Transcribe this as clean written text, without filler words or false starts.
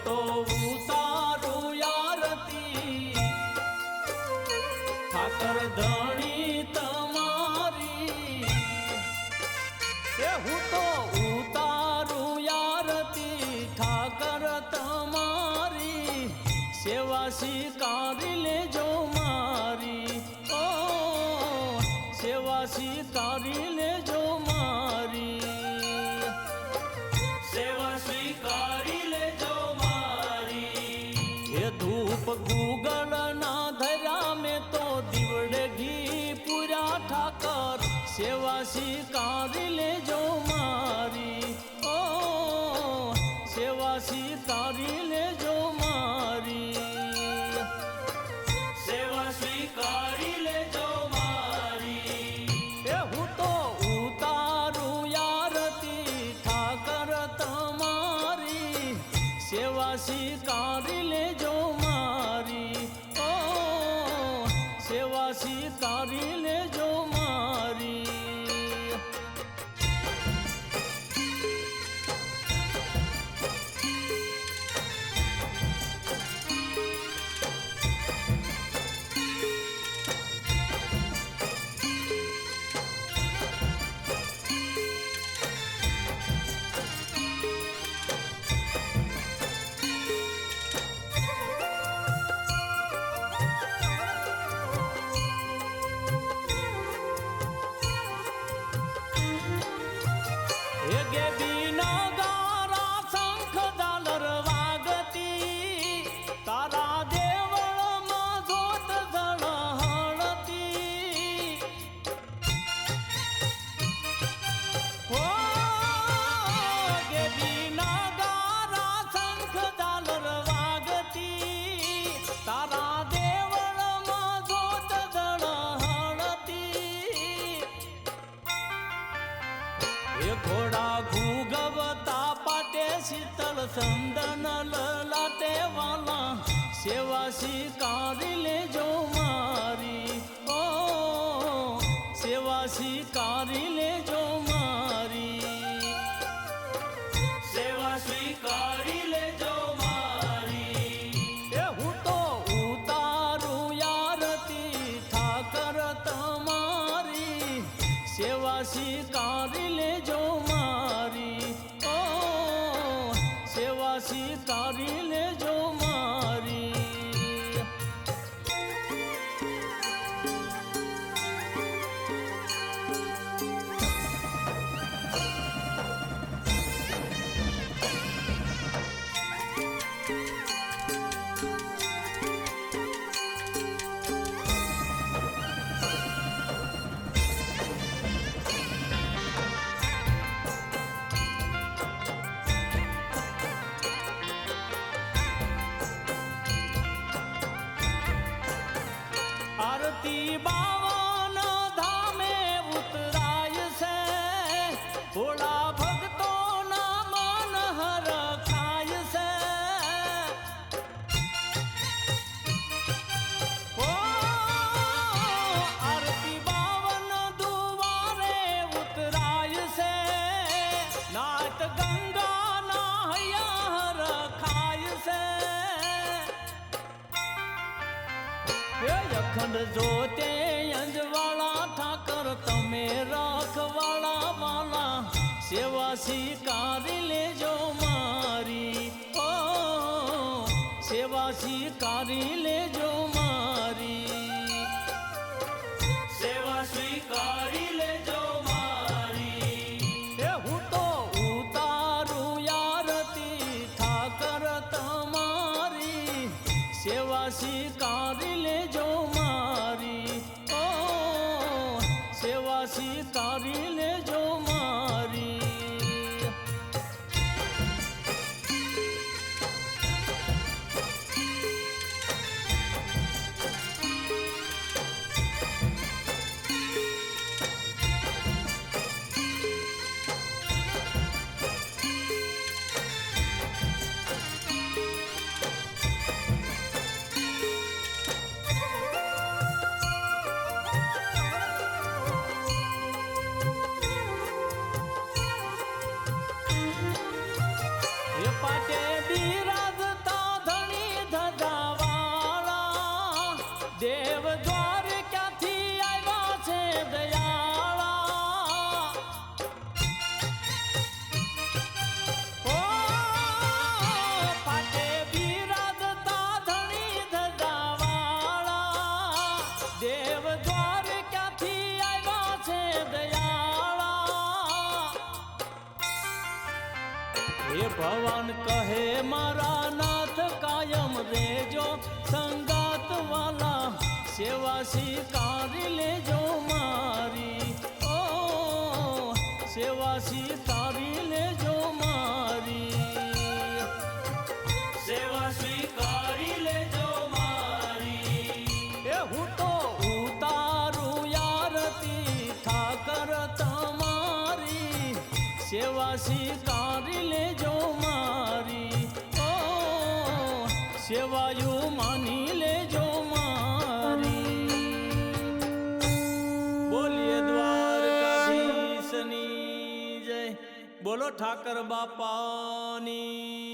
તો ઉતારું આરતી ઠાકર ધણી તમારી એ હું તો ઉતારું આરતી ઠાકર તમારી સેવા સ્વીકારી લેજો મારી ઓ સેવા સ્વીકારી લેજો મારી સેવા સ્વીકારી લેજો મારી હે ધૂપ ગૂગલ ના ધરા મેં તો દીવડે ઘી પૂરા ઠાકર સેવા સ્વીકારી લેજો મારી ઓ સેવા સ્વીકારી લેજો મારી સેવા સ્વીકારી લેજો મારી એ હું તો ઉતારું આરતી ઠાકર તમારી સેવા સ્વીકારી લેજો મારી ઓ સેવા સ્વીકારી લેજો મારી તારા દેવળમાં જોત ઝળહળતી હો ગેબી નાગારા શંખ ઝાલર વાગતી તારા દેવળમાં જોત ઝળહળતી એ ઘોડા ઘૂગવતા પાટે શીતળ સંદન લલાટે વાલા સેવા સ્વીકારી લેજો મારી ઓ સેવા સ્વીકારી લેજો મારી સેવા સ્વીકારી લેજો મારી એ હું તો ઉતારું આરતી ઠાકર તમારી સેવા સ્વીકારી લેજો મારી ઓ સેવા સ્વીકારી લેજો મારી આરતી બાવન ધામે ઉતરાય છે ભોળા ભક્તો ના મન હરખાય છે ઓ આરતી બાવન દુવારે ઉતરાય છે નાટ ગંગા ના હૈયા હરખાય છે અખંડ જોતે અંજવાળા ઠાકર તમે રખવાળા વાલા સેવા સ્વીકારી લેજો મારી ઓ સેવા સ્વીકારી લેજો મારી સેવા સ્વીકારી લેજો મારી એ હું તો ઉતારું આરતી ઠાકર તમારી સેવા સ્વીકારી લેજો મારી ઓ સેવા સ્વીકારી લેજો મારી હે ભગવાન કહે મારા નાથ કાયમ રેજો સંગાત વાલા સેવા સ્વીકારી લેજો મારી ઓ સેવા સ્વીકારી લેજો મારી સેવા સ્વીકારી લેજો મારી એ હું તો ઉતારું યારતી ઠાકર તમારી સેવા સ્વીકારી લેજો મારી ઓ સેવાયું માની લેજો મારી બોલીએ દ્વારકાધીશની જય બોલો ઠાકર બાપાની